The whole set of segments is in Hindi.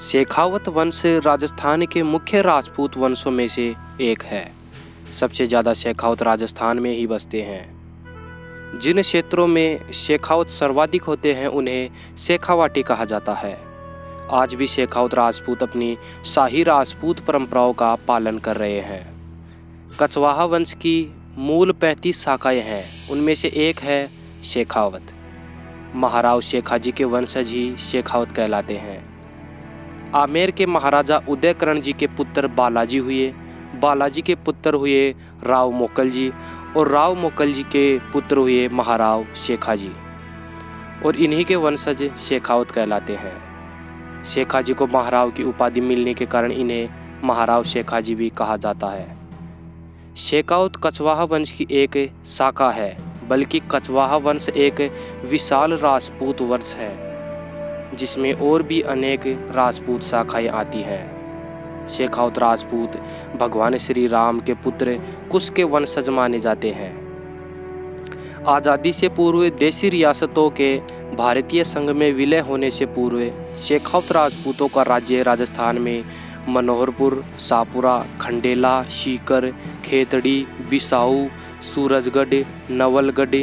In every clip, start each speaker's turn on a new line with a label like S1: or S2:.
S1: शेखावत वंश राजस्थान के मुख्य राजपूत वंशों में से एक है। सबसे ज़्यादा शेखावत राजस्थान में ही बसते हैं। जिन क्षेत्रों में शेखावत सर्वाधिक होते हैं उन्हें शेखावाटी कहा जाता है। आज भी शेखावत राजपूत अपनी शाही राजपूत परंपराओं का पालन कर रहे हैं। कछवाहा वंश की मूल 35 शाखाएं हैं, उनमें से एक है शेखावत। महाराव शेखाजी के वंशज ही शेखावत कहलाते हैं। आमेर के महाराजा उदयकरण जी के पुत्र बालाजी हुए, बालाजी के पुत्र हुए राव मोकल जी और राव मोकल जी के पुत्र हुए महाराव शेखाजी और इन्हीं के वंशज शेखावत कहलाते हैं। शेखाजी को महाराव की उपाधि मिलने के कारण इन्हें महाराव शेखाजी भी कहा जाता है। शेखावत कछवाहा वंश की एक शाखा है, बल्कि कछवाहा वंश एक विशाल राजपूत वंश है जिसमें और भी अनेक राजपूत शाखाएं आती हैं। शेखावत राजपूत भगवान श्री राम के पुत्र कुश के वंशज माने जाते हैं। आज़ादी से पूर्व देशी रियासतों के भारतीय संघ में विलय होने से पूर्व शेखावत राजपूतों का राज्य राजस्थान में मनोहरपुर, शाहपुरा, खंडेला, सीकर, खेतड़ी, बिसाऊ, सूरजगढ़, नवलगढ़,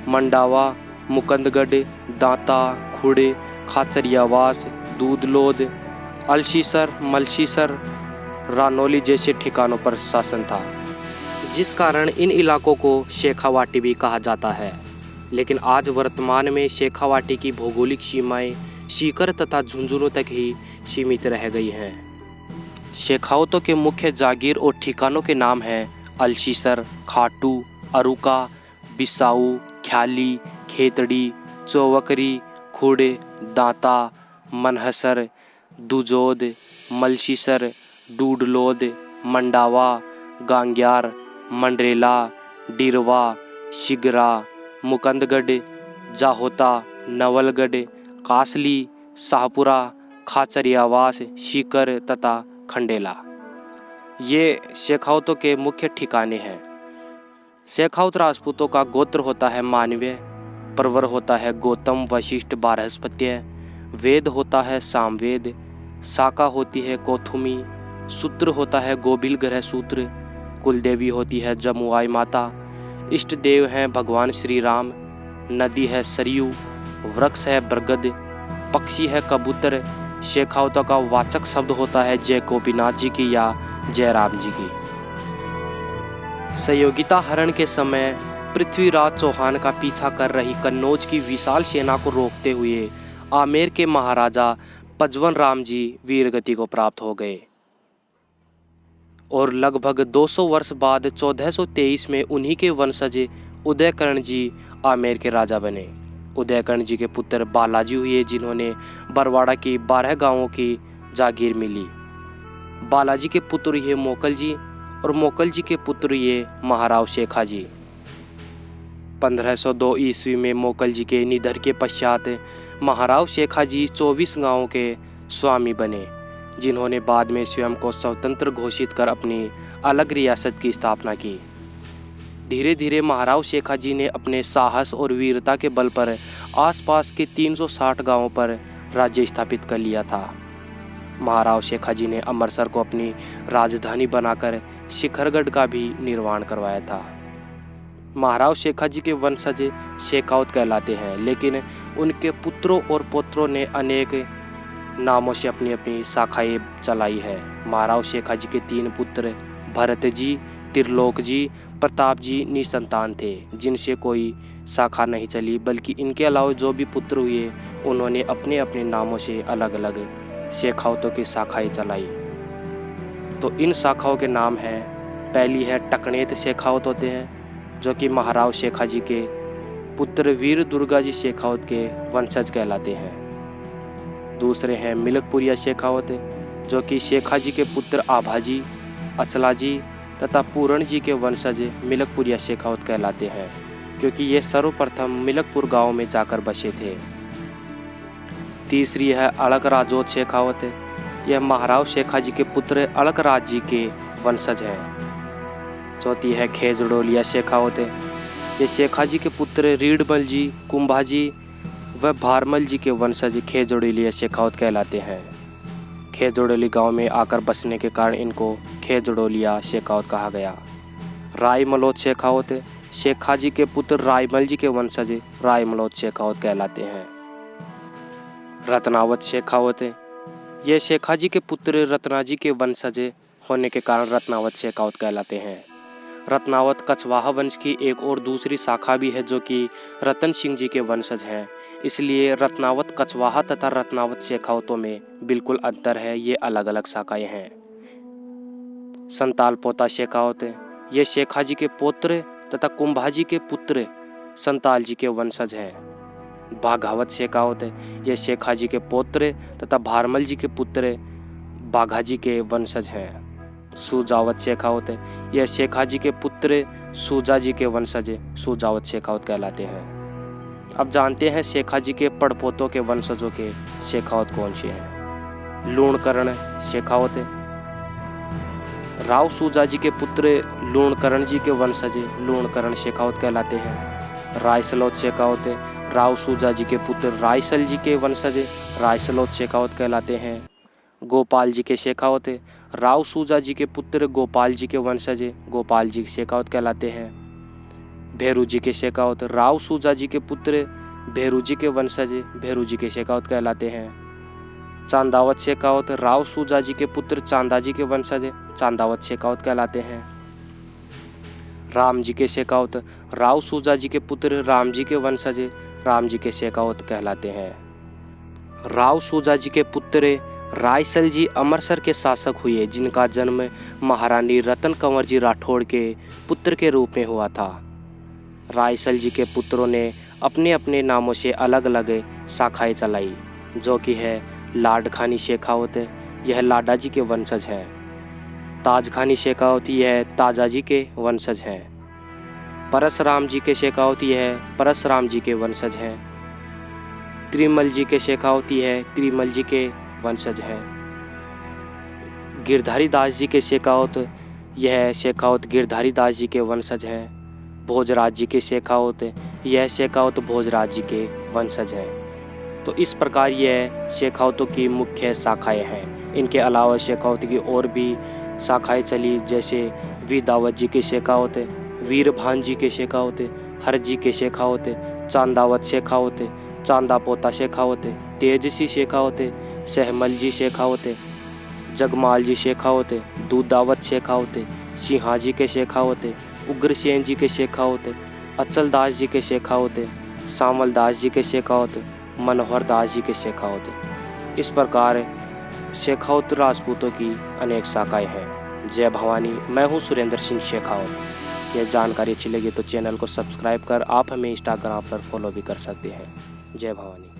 S1: मंडावा, मुकंदगढ़, दांता, खुड़, खाचरियावास, दूधलोद, अलसीसर, मलसीसर, रानौली जैसे ठिकानों पर शासन था, जिस कारण इन इलाकों को शेखावाटी भी कहा जाता है। लेकिन आज वर्तमान में शेखावाटी की भौगोलिक सीमाएं सीकर तथा झुंझुनू तक ही सीमित रह गई हैं। शेखावतों के मुख्य जागीर और ठिकानों के नाम हैं अलसीसर, खाटू, अरुका, बिसाऊ, ख्याली, खेतड़ी, चौवकरी, खुड़, दांता, मनहसर, दुजोद, मलसीसर, डूडलोद, मंडावा, गांग्यार, मंडरेला, डिरवा, शिगरा, मुकंदगढ़, जाहोता, नवलगढ़, कासली, शाहपुरा, खाचरियावास, सीकर तथा खंडेला ये शेखावतों के मुख्य ठिकाने हैं। शेखावत राजपूतों का गोत्र होता है मानवीय, प्रवर होता है गौतम, वशिष्ठ, बृहस्पत्य, वेद होता है सामवेद, शाखा होती है कौथुमी, सूत्र होता है गोभिल ग्रह सूत्र, कुलदेवी होती है जमुआई माता, इष्ट देव हैं भगवान श्री राम, नदी है सरयू, वृक्ष है बरगद, पक्षी है कबूतर। शेखावतों का वाचक शब्द होता है जय गोपीनाथ जी की या जय राम जी की। सहयोगिता हरण के समय पृथ्वीराज चौहान का पीछा कर रही कन्नौज की विशाल सेना को रोकते हुए आमेर के महाराजा पजवन राम जी वीरगति को प्राप्त हो गए और लगभग 200 वर्ष बाद 1423 में उन्हीं के वंशज उदयकरण जी आमेर के राजा बने। उदयकरण जी के पुत्र बालाजी हुए जिन्होंने बरवाड़ा की 12 गांवों की जागीर मिली। बालाजी के पुत्र ये मोकल जी और मोकल जी के पुत्र ये महाराव शेखाजी। 1502 ईस्वी में मोकल जी के निधन के पश्चात महाराव शेखाजी 24 गांवों के स्वामी बने, जिन्होंने बाद में स्वयं को स्वतंत्र घोषित कर अपनी अलग रियासत की स्थापना की। धीरे धीरे महाराव शेखाजी ने अपने साहस और वीरता के बल पर आसपास के 360 गांवों पर राज्य स्थापित कर लिया था। महाराव शेखाजी ने अमृतसर को अपनी राजधानी बनाकर शिखरगढ़ का भी निर्माण करवाया था। महाराव शेखाजी के वंशज शेखावत कहलाते हैं, लेकिन उनके पुत्रों और पौत्रों ने अनेक नामों से अपनी अपनी शाखाएं चलाई है। महाराव शेखाजी के 3 पुत्र भरत जी, त्रिलोक जी, प्रताप जी निसंतान थे, जिनसे कोई शाखा नहीं चली, बल्कि इनके अलावा जो भी पुत्र हुए उन्होंने अपने अपने नामों से अलग अलग शेखावतों की शाखाएं चलाई। तो इन शाखाओं के नाम हैं, पहली है टकनेत शेखावत होते हैं जो कि महाराव शेखाजी के पुत्र वीर दुर्गा जी शेखावत के वंशज कहलाते हैं। दूसरे हैं मिलकपुरिया शेखावत जो कि शेखाजी के पुत्र आभाजी, अचलाजी तथा पूरण जी के वंशज मिलकपुरिया शेखावत कहलाते हैं, क्योंकि ये सर्वप्रथम मिलकपुर गांव में जाकर बसे थे। तीसरी है अड़क राजोत शेखावत, यह महाराव शेखाजी के पुत्र अड़क राज जी के वंशज हैं। चौथी है खेजड़ोलिया शेखावत, ये शेखाजी के पुत्र रीडमल जी, कुंभाजी व भारमल जी के वंशज खेजड़ोलिया शेखावत कहलाते हैं। खेजड़ोली गांव में आकर बसने के कारण इनको खेजड़ोलिया शेखावत कहा गया। राय मलोद शेखावत शेखा जी के पुत्र रायमल जी के वंशज राय मलोद शेखावत कहलाते हैं। रत्नावत शेखावत ये शेखा जी के पुत्र रत्ना जी के वंशज होने के कारण रत्नावत शेखावत कहलाते हैं। रत्नावत कछवाहा वंश की एक और दूसरी शाखा भी है जो कि रतन सिंह जी के वंशज हैं। इसलिए रत्नावत कछवाहा तथा रत्नावत शेखावतों में बिल्कुल अंतर है, ये अलग अलग शाखाएं हैं। संताल पोता शेखावत ये शेखा जी के पौत्र तथा कुंभाजी के पुत्र संताल जी के वंशज हैं। बाघावत शेखावत ये शेखा जी के पौत्र तथा भारमल जी के पुत्र बाघा जी के वंशज हैं। सुजावत शेखावत यह शेखा जी के पुत्र सुजा जी के वंशज सुजावत शेखावत कहलाते हैं। अब जानते हैं शेखा जी के पड़पोतों के वंशजों के शेखावत कौन से हैं। लूणकरण शेखावत राव सुजा जी के पुत्र लूणकरण जी के वंशज लूणकरण शेखावत कहलाते हैं। रायसलोत शेखावत राव सुजा जी के पुत्र रायसल जी के वंशज रायसलोत शेखावत कहलाते हैं। गोपाल जी के शेखावत राव सुजा जी के पुत्र गोपाल जी के वंशज गोपाल जी शेखावत कहलाते हैं। भेरू जी के शेखावत राव सुजा जी के पुत्र भेरू जी के वंशज भेरू जी के शेखावत कहलाते हैं। चांदावत शेखावत राव सुजा जी के पुत्र चांदा जी के वंशज चांदावत शेखावत कहलाते हैं। राम जी के शेखावत राव सुजा जी के पुत्र राम जी के वंशज राम जी के शेखावत कहलाते हैं। राव सुजा जी के पुत्र रायसल जी अमरसर के शासक हुए, जिनका जन्म महारानी रतन कंवर जी राठौड़ के पुत्र के रूप में हुआ था। रायसल जी के पुत्रों ने अपने अपने नामों से अलग अलग शाखाएं चलाई, जो कि है लाडखानी शेखावत यह लाडा जी के वंशज हैं। ताजखानी शेखावत यह ताजा जी के वंशज हैं। परसराम जी के शेखावत यह परसराम जी के वंशज हैं। त्रिमल जी के शेखावत यह त्रिमल जी के वंशज हैं। गिरधारी दास जी के शेखावत यह शेखावत गिरधारी दास जी के वंशज हैं। भोजराज जी के शेखावत यह शेखावत भोजराज जी के वंशज हैं। तो इस प्रकार यह शेखावतों की मुख्य शाखाएं हैं। इनके अलावा शेखावत की और भी शाखाएं चली, जैसे वीदावत जी के शेखावत वीरभान जी के शेखावत हर जी के शेखावत चांदावत शेखावत चांदा पोता शेखावत तेजसी शेखावत सहमल जी शेखावत जगमाल जी शेखावत दूधावत शेखावत सिंहाजी के शेखावत उग्रसेन जी के शेखावत अचल दास जी के शेखावत सामल दास जी के शेखावत मनोहर दास जी के शेखावत। इस प्रकार शेखावत राजपूतों की अनेक शाखाएं हैं। जय भवानी। मैं हूं सुरेंद्र सिंह शेखावत। यह जानकारी अच्छी लगी तो चैनल को सब्सक्राइब कर आप हमें इंस्टाग्राम पर फॉलो भी कर सकते हैं। जय भवानी।